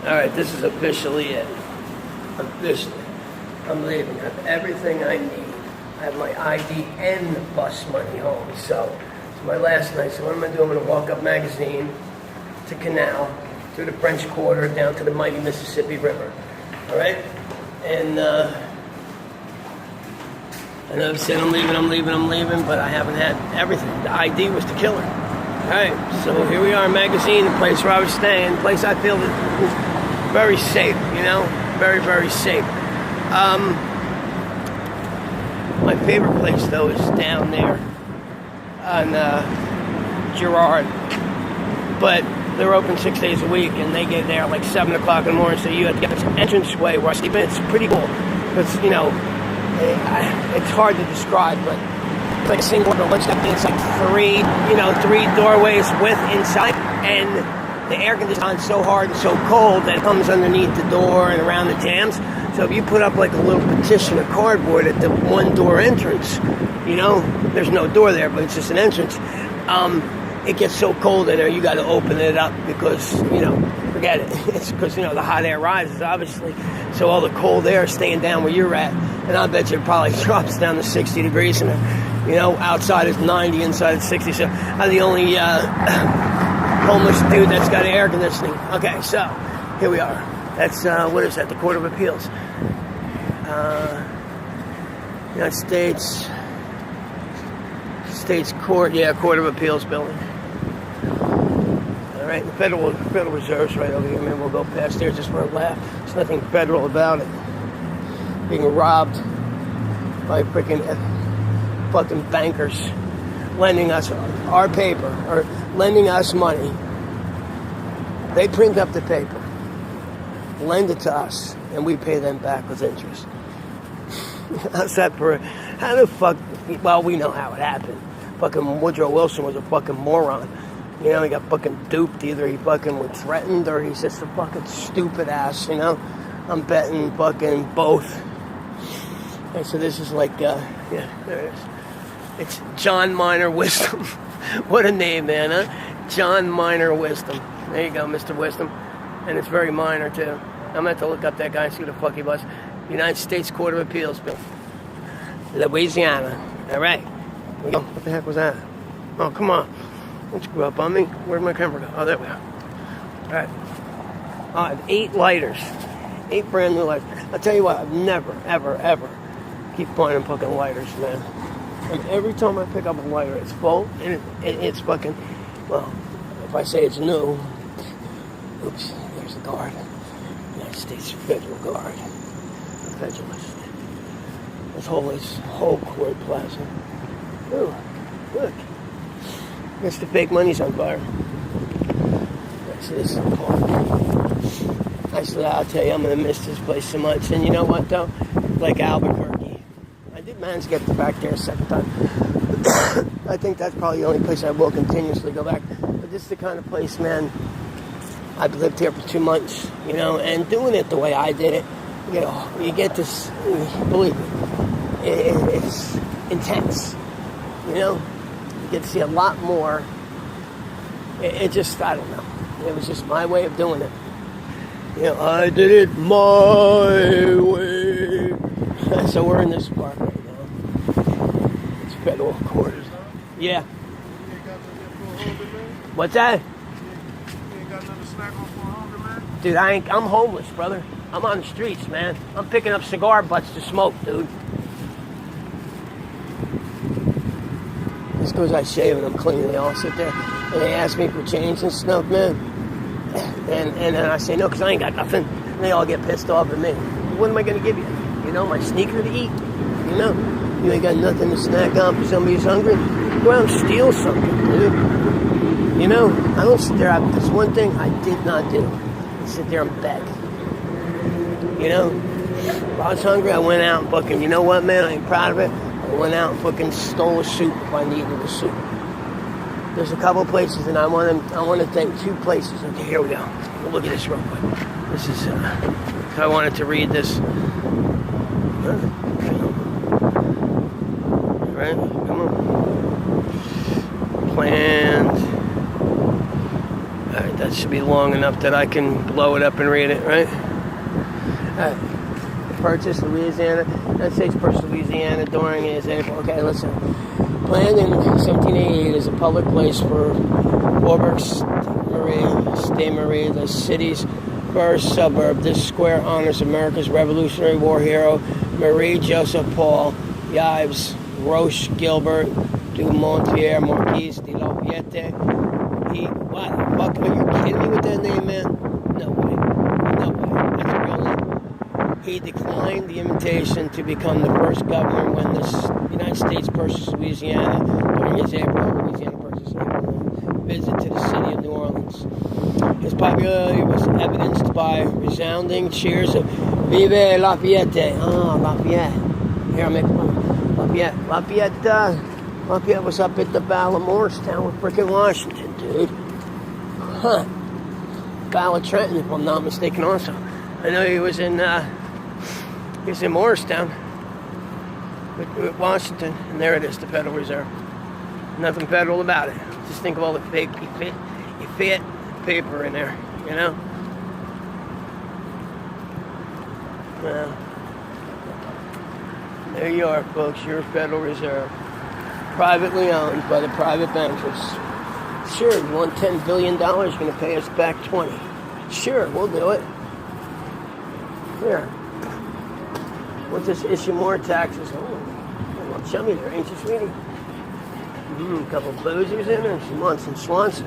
Alright, this is officially it. Officially. I'm leaving. I have everything I need. I have my ID and the bus money home. So, it's my last night. So what I'm going to do, I'm going to walk up Magazine to Canal, through the French Quarter, down to the mighty Mississippi River. Alright? And, I know I've said I'm leaving, but I haven't had everything. The ID was the killer. Alright, so here we are in Magazine, the place where I was staying, the place I feel that is very safe, you know? Very, very safe. My favorite place, though, is down there on Girard. But they're open 6 days a week, and they get there like 7 o'clock in the morning, so you have to get this entranceway where I sleep in. It's pretty cool. It's, you know, it's hard to describe, but it's like a single door. It's like three doorways with inside, and the air conditioning is on so hard and so cold that it comes underneath the door and around the jambs. So if you put up like a little partition of cardboard at the one door entrance, you know, there's no door there, but it's just an entrance. It gets so cold in there, you got to open it up because, you know, forget it. It's because, you know, the hot air rises, obviously. So all the cold air is staying down where you're at. And I bet you it probably drops down to 60 degrees. And, you know, outside is 90, inside is 60. So I'm the only homeless dude that's got air conditioning. Okay, so here we are. That's, what is that, the Court of Appeals. United States Court, yeah, Court of Appeals building. All right, the Federal Reserve's right over here. Maybe we'll go past there just for a laugh. There's nothing federal about it. Being robbed by freaking fucking bankers lending us our paper or lending us money. They print up the paper, lend it to us, and we pay them back with interest. How's that for? How the fuck? Well, we know how it happened. Fucking Woodrow Wilson was a fucking moron. You know, he got fucking duped. Either he fucking was threatened or he's just a fucking stupid ass, you know? I'm betting fucking both. Okay, so this is like, yeah, there it is. It's John Minor Wisdom. What a name, man, huh? John Minor Wisdom. There you go, Mr. Wisdom. And it's very minor, too. I'm going to have to look up that guy and see who the fuck he was. United States Court of Appeals, Bill. Louisiana. All right. Oh, what the heck was that? Oh, come on. Don't screw up on me. Where'd my camera go? Oh, there we go. All right. I have 8 lighters. 8 brand new lighters. I'll tell you what, I've never, ever, ever keep finding fucking lighters, man. And every time I pick up a lighter, it's full, and it's fucking, well, if I say it's new, oops, there's a guard. United States Federal Guard. Federalist. This whole court plaza. Oh, look. Guess the fake money's on fire. This is the park. Actually, I'll tell you, I'm going to miss this place so much. And you know what, though? Like Albuquerque. I did manage to get back there a second time. I think that's probably the only place I will continuously go back. But this is the kind of place, man, I've lived here for 2 months, you know, and doing it the way I did it, you know, you get this, believe me, it's intense, you know, you get to see a lot more. It just, I don't know, it was just my way of doing it, you know, I did it my way. So we're in this park right now. It's federal court. Yeah. What's that? You ain't got nothing to snack on for a hunger, man? Dude, I'm homeless, brother. I'm on the streets, man. I'm picking up cigar butts to smoke, dude. Just because I shave and I'm clean, they all sit there and they ask me for change and stuff, man. And then I say no, because I ain't got nothing. And they all get pissed off at me. What am I going to give you? You know, my sneaker to eat? You know, you ain't got nothing to snack on for somebody who's hungry? Go out and steal something, dude. You know, I don't sit there. That's one thing I did not do. I sit there and beg. You know, if I was hungry, I went out and fucking, you know what, man? I ain't proud of it. I went out and fucking stole a soup if I needed a soup. There's a couple places, and I want to thank 2 places. Okay, here we go. We'll look at this real quick. This is, I wanted to read this. Right? Come on. Planned. Alright, that should be long enough that I can blow it up and read it, right? Alright. Purchased Louisiana, United States purchased Louisiana during his April. Okay, listen. Planned in 1788 as a public place for Faubourg Ste Marie, the city's first suburb. This square honors America's Revolutionary War hero Marie Joseph Paul Yves Roche Gilbert du Montpellier Marquis de Lafayette. What the fuck? Are you kidding me with that name, man? No way. No way. That's a real name. He declined the invitation to become the first governor when the United States purchased Louisiana during his April visit to the city of New Orleans. His popularity was evidenced by resounding cheers of "Vive Lafayette!" Ah, Lafayette. Here, I make fun. Lafayette was up at the Battle of Morristown with frickin' Washington, dude. Huh. Battle of Trenton, if I'm not mistaken, also. I know he was in Morristown with Washington, and there it is, the Federal Reserve. Nothing federal about it. Just think of all the fake paper in there, you know? Well, there you are, folks, your Federal Reserve. Privately owned by the private bankers. Sure, you want $10 billion, you're going to pay us back 20. Sure, we'll do it. Here. We'll just issue more taxes. Oh, well, show me there, ain't you, sweetie? A couple of boozers in there. She wants some Swanson.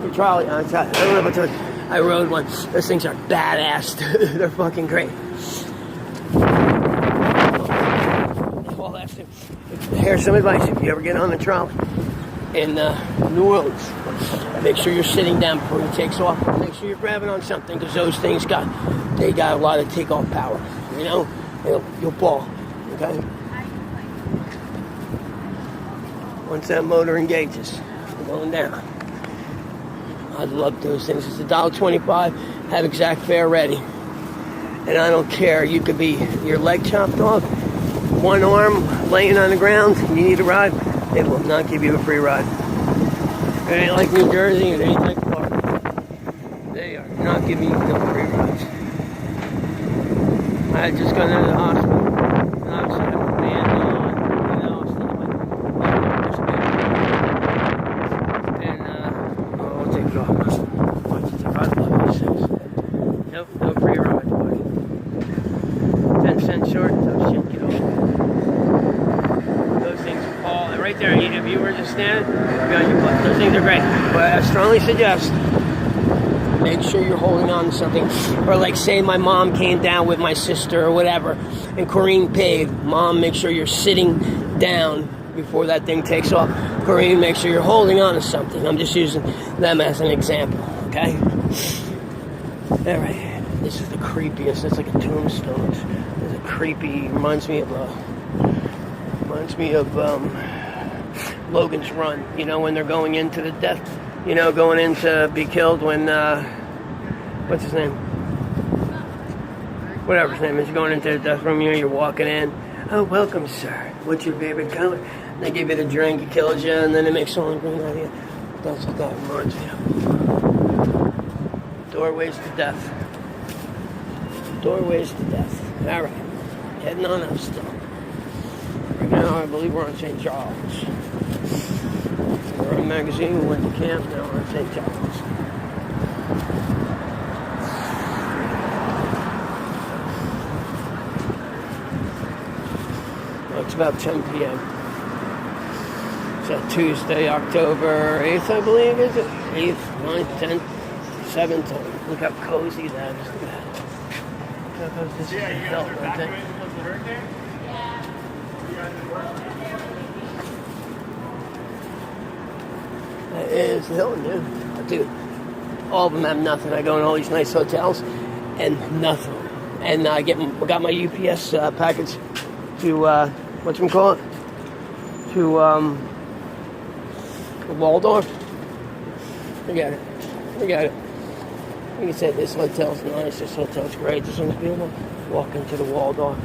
The trolley. I don't know if I told you. I rode one. Those things are badass. They're fucking great. Well, here's some advice. If you ever get on the trolley in New Orleans, make sure you're sitting down before it takes off. Make sure you're grabbing on something, because those things got a lot of takeoff power. You know, you'll fall. Okay. Once that motor engages, we're going down. I love those things. It's $1.25. Have exact fare ready, and I don't care. You could be your leg chopped off, one arm laying on the ground. You need a ride. They will not give you a free ride. It ain't like New Jersey. It ain't like Florida. They are not giving you no free rides. I had just gone into the hospital, and I was having a band on, you know, and I'll take it off. I love these things. Nope, no free ride, buddy. 10 cents short. Oh shit, get off. Those things fall right there. If you were just standing, those things are great. But I strongly suggest make sure you're holding on to something. Or like say my mom came down with my sister or whatever, and Corrine paid. Mom, make sure you're sitting down before that thing takes off. Corrine, make sure you're holding on to something. I'm just using them as an example, okay? Alright, this is the creepiest. It's like a tombstone. It's a creepy, reminds me of Logan's Run, you know, when they're going into the death, you know, going in to be killed when, what's his name? Whatever his name is, going into the death room, you know, you're walking in. Oh, welcome, sir. What's your favorite color? And they give you the drink, it kills you, and then it makes someone green out of you. That's what that reminds me of. Doorways to death. Doorways to death. Alright. Heading on up still. Right now, I believe we're on St. Charles. We're on Magazine, we went to camp, now we're on St. Charles. Well, it's about 10 p.m. It's a Tuesday, October 8th, I believe, is it? 8th, 9th, 10th, 7th. Look how cozy that is. Look at that. Look how this is built, right there. That is the Hilton, dude. All of them have nothing. I go in all these nice hotels and nothing. And I got my UPS package to whatchamacallit? To Waldorf. Forget it. You can say this hotel's nice, this hotel's great, this one's beautiful. Walk into the Waldorf.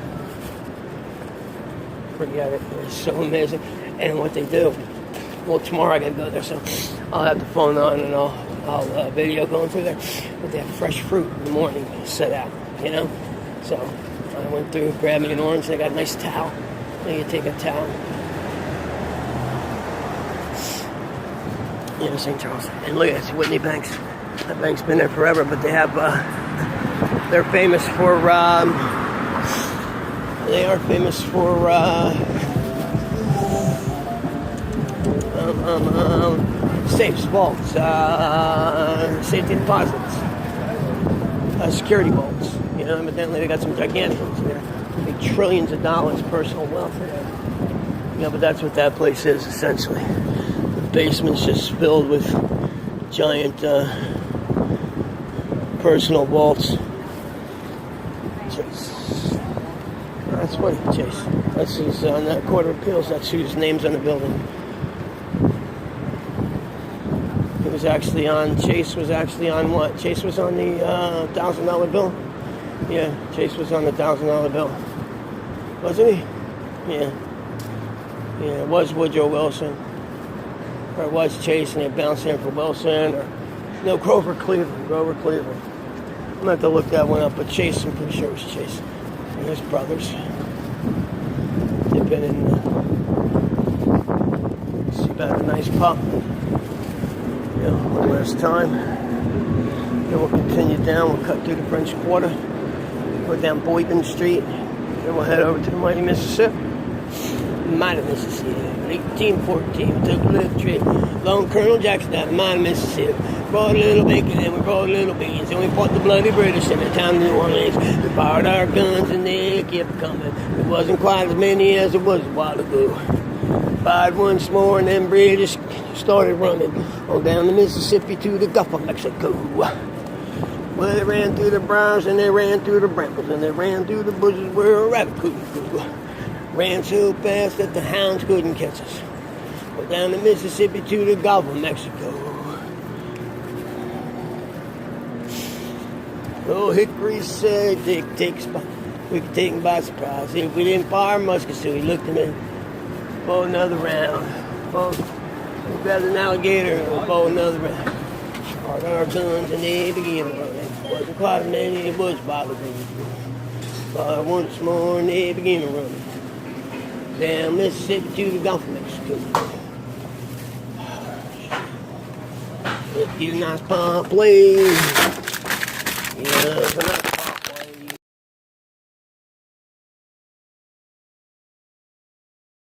Forget it. It's so amazing. And what they do. Well, tomorrow I gotta go there, so I'll have the phone on and I'll video going through there. But they have fresh fruit in the morning set out, you know? So I went through, grabbed me an orange, they got a nice towel. Then you take a towel. You know, St. Charles. And look at this, Whitney Banks. That bank's been there forever, but they have, they're famous for, safes, vaults, safety deposits, security vaults. You know, evidently they got some gigantic ones there. Like trillions of dollars personal wealth there. Yeah, but that's what that place is, essentially. The basement's just filled with giant personal vaults. Chase. That's funny, Chase. That's who's on that Court of Appeals. That's whose name's on the building. It was actually on, Chase was actually on what? Chase was on the $1,000 bill? Yeah, Chase was on the $1,000 bill. Wasn't he? Yeah. Yeah, it was Woodrow Wilson. Or it was Chase and they bounced in for Wilson. Or no, Grover Cleveland. I'm going to have to look that one up, but Chase, I'm pretty sure it was Chase. And his brothers. They've been in see about a nice pup. You know, one last time. Then we'll continue down. We'll cut through the French Quarter. Go down Boynton Street. Then we'll head over to the mighty Mississippi. Mighty Mississippi. 1814. We took a little trip. Long Colonel Jackson down the mighty Mississippi. Brought a little bacon and we brought a little beans. And we fought the bloody British in the town of New Orleans. We fired our guns and they kept coming. It wasn't quite as many as it was a while ago. Fired once more and then British started running on down the Mississippi to the Gulf of Mexico. Well, they ran through the briars and they ran through the brambles and they ran through the bushes where a rabbit couldn't go. Ran so fast that the hounds couldn't catch us. Well, down the Mississippi to the Gulf of Mexico. Oh, Hickory said, we could take him by surprise. If we didn't fire muskets, so he looked at me. Bow another round. We got an alligator and we'll bow another round. Fired our guns and they began running. Wasn't quite as many, it was by the group. Fired once more and they began running. Down Mississippi to the Gulf of Mexico. Let's get a nice pump, please. Yeah,